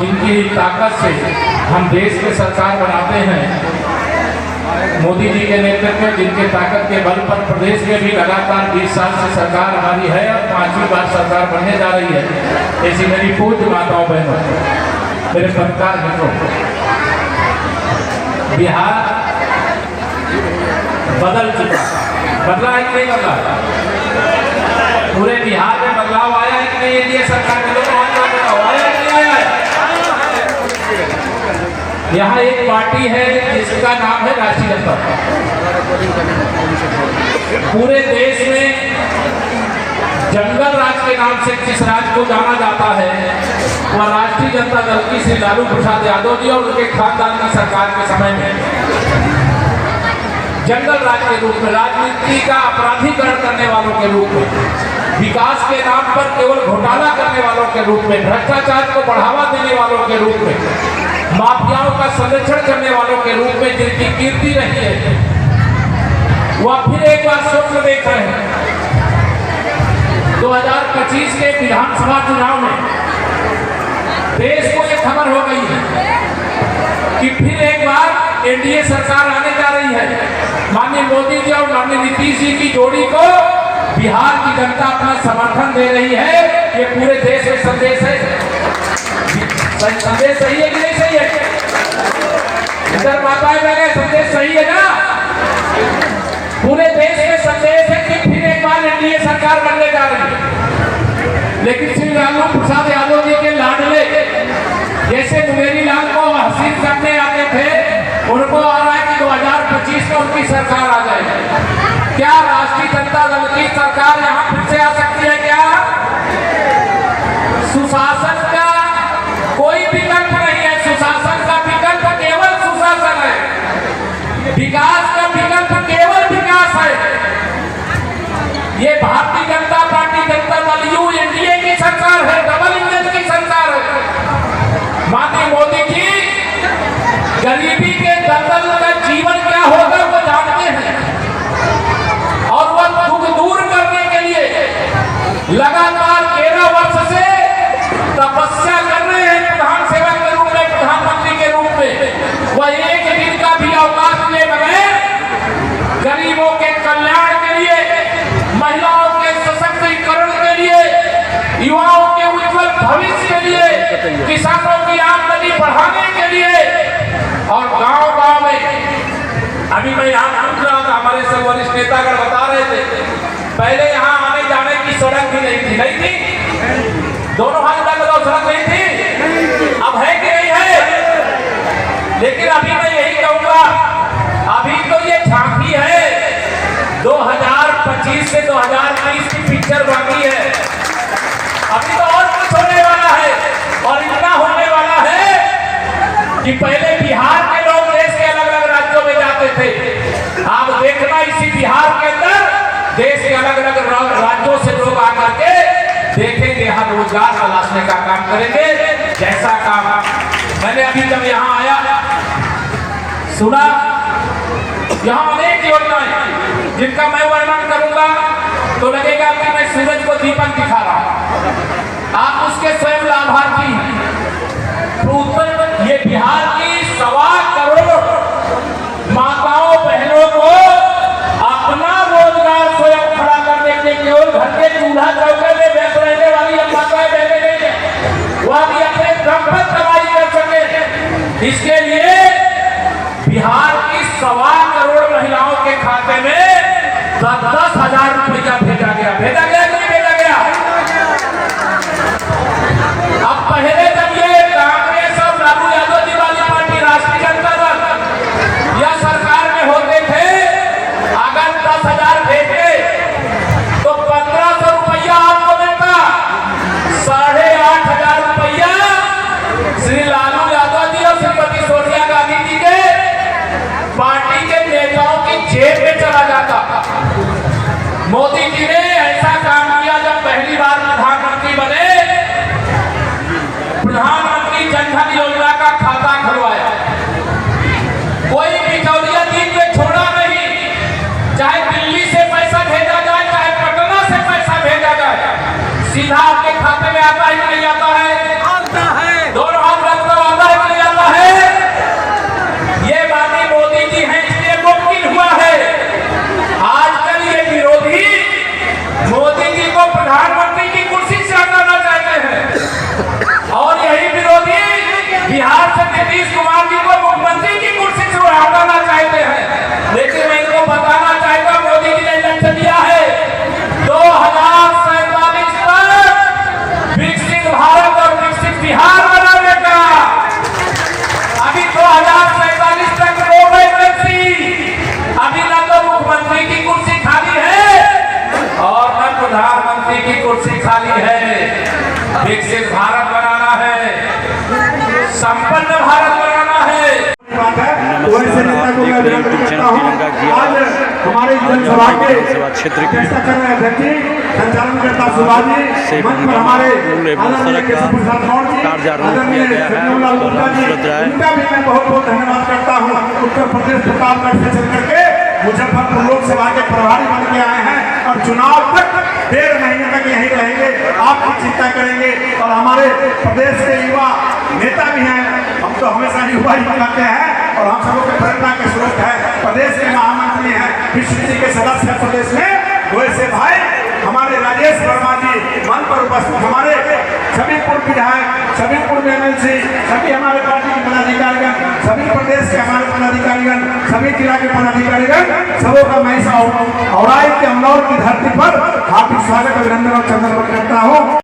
जिनकी ताकत से हम देश में सरकार बनाते हैं, मोदी जी के नेतृत्व में जिनके ताकत के बल पर प्रदेश में भी लगातार 20 साल से सरकार हमारी है और 5वीं बार सरकार बनने जा रही है। ऐसी मेरी पूज्य माताओं बहनों, मेरे पत्रकार मित्रों, बिहार बदल चुका। बदला है कि नहीं बदला? पूरे बिहार में बदलाव आया है कि नहीं? एनडीए सरकार के लोग आया कि नहीं आया है? यहाँ एक पार्टी है जिसका नाम है राष्ट्रीय जनता पार्टी। पूरे देश में जंगल राज के नाम से जिस राज्य को जाना जाता है वह राष्ट्रीय जनता दल की श्री लालू प्रसाद यादव जी और उनके खानदान की सरकार के समय में जंगल राज के रूप में, राजनीति का अपराधीकरण करने वालों के रूप में, विकास के नाम पर केवल घोटाला करने वालों के रूप में, भ्रष्टाचार को बढ़ावा देने वालों के रूप में, माफियाओं का संरक्षण करने वालों के रूप में जिनकी कीर्ति रही है, वह फिर एक बार स्वप्न देख रहे हैं। 2025 के विधानसभा चुनाव में देश को यह खबर हो गई है कि फिर एक बार एनडीए सरकार आने जा रही है। माननीय मोदी जी और माननीय नीतीश जी की जोड़ी को बिहार की जनता अपना समर्थन दे रही है। ये पूरे देश में संदेश है। संदेश सही है कि नहीं सही है? इधर माताएं बहनें, संदेश सही है ना? पूरे देश में संदेश है कि फिर एक बार एनडीए सरकार बनने जा रही है। लेकिन श्री लालू प्रसाद यादव जी के लाडले जैसे मुंगेरी लाल को हसीन करने आते थे, उनको आ रहा है कि 2025 में उनकी सरकार आ जाएगी। क्या राष्ट्रीय जनता दल की सरकार यहाँ फिर से आ सकती है? क्या सुशासन का कोई विकल्प नहीं है? सुशासन का विकल्प केवल सुशासन है, विकास का विकल्प केवल विकास है। ये Bharatiya Janata party, Janata Dal you NDA की सरकार है, डबल इंजन की सरकार है। माननीय मोदी जी गरीबी के दलदल का जीवन क्या होगा वो जानते हैं और वह दुख दूर करने के लिए लगातार 13 वर्ष से तपस्या कर रहे हैं। प्रधान सेवक के रूप में, प्रधानमंत्री के रूप में वह एक दिन का भी अवकाश लिए बगैर गरीबों के कल्याण के लिए, महिलाओं के सशक्तिकरण के लिए, युवाओं के उज्जवल भविष्य के लिए, किसानों की आमदनी बढ़ाने के लिए और गांव-गांव में, अभी मैं यहाँ पूछ रहा था, हमारे सब वरिष्ठ नेतागण बता रहे थे, पहले यहाँ आने जाने की सड़क भी नहीं थी, दोनों हाथ में लगाओ, सड़क नहीं थी। अब है कि नहीं है? लेकिन अभी मैं यही कहूँगा, अभी तो ये झांकी है, 2025 से 2030 की पिक्चर बाकी है। अभी तो और कुछ होने वाला है और इतना होने वाला है कि पहले बिहार के लोग देश के अलग अलग राज्यों में जाते थे। आप देखना इसी बिहार के अंदर देश के अलग अलग राज्यों से लोग आकर के देखेंगे, यहाँ रोजगार तलाशने का काम करेंगे। जैसा काम मैंने अभी जब यहाँ आया सुना, यहाँ अनेक योजनाएं जिनका मैं वर्णन करूंगा तो लगेगा कि मैं सूरज को दीपक दिखा रहा हूं। आप उसके स्वयं लाभार्थी हैं। ये बिहार की 1.25 करोड़ माताओं बहनों को अपना रोजगार स्वयं खड़ा करने के लिए, केवल घर के चूल्हा चौके में व्यस्त रहने वाली माताएं बहनें नहीं है, वह भी अपने दम पर कमाई कर सके। इसके लिए बिहार की 1.25 करोड़ महिलाओं के खाते में 10,000 रुपया भेजा गया। भेजा गया कि नहीं भेजा गया? अब पहले जब ये कांग्रेस और लालू यादव जी वाली पार्टी, राष्ट्रीय जनता दल या सरकार में होते थे, अगर 10,000 भेजते तो 1,500 रुपया आपको मिलता। 8,500 रुपया श्री लालू यादव जी और श्रीमती सोनिया गांधी जी के पार्टी के नेताओं की जेब में चला जाता। मोदी जी ने ऐसा काम किया जब पहली बार प्रधानमंत्री बने, प्रधानमंत्री जनधन योजना का खाता खुलवाया। कोई बिचौलिया दिन में छोड़ा नहीं, चाहे दिल्ली से पैसा भेजा जाए, चाहे पटना से पैसा भेजा जाए, सीधा आपके खाते में आता है कि नहीं आता है? आता है। दोनों हाथ से नीतीश कुमार जी को मुख्यमंत्री की कुर्सी से हटाना चाहते हैं, लेकिन मैं इनको बताना चाहता हूं मोदी जी ने लक्ष्य दिया है 2047 तक विकसित भारत और विकसित बिहार बनाने का। अभी 2047 तक नो वैकेंसी, अभी न तो मुख्यमंत्री की कुर्सी खाली है और न प्रधानमंत्री की कुर्सी खाली है। विकसित भारत बनाना है, संपन्न भारत बनाना है। वैसे नेता को मैं अभिनंदन करता हूं। आज हमारे जनसभा के अध्यक्षता कर रहे अध्यक्ष संचालन करता सुभाष जी, मंच पर हमारे आदरणीय केशव प्रसाद मौर्य जी, आदरणीय संजयलाल गुप्ता जी, उनका भी मैं बहुत बहुत धन्यवाद करता हूं। उत्तर प्रदेश प्रतापगढ़ से चल करके मुजफ्फरपुर लोकसभा के प्रभारी बन के आए हैं और चुनाव तक 1.5 महीने तक यहीं रहेंगे, आपकी चिंता करेंगे। और हमारे प्रदेश के युवा नेता भी हैं, हम तो हमेशा युवा ही कहते हैं और हम सबों के प्रेरणा के स्रोत है। प्रदेश के महामंत्री हैं, विश्व के सदस्य हैं प्रदेश में। वैसे भाई हमारे राजेश वर्मा जी मन पर उपस्थित, हमारे सभी पूर्व विधायक, सभी पूर्व MLC, सभी हमारे पार्टी के पदाधिकारीगण, सभी प्रदेश के हमारे पदाधिकारीगण, सभी जिला के पदाधिकारीगण, सबों का मैं इस औराई के अमलौर की धरती पर हार्दिक स्वागत, अभिनंदन और चंद्रवंदन करता हूँ।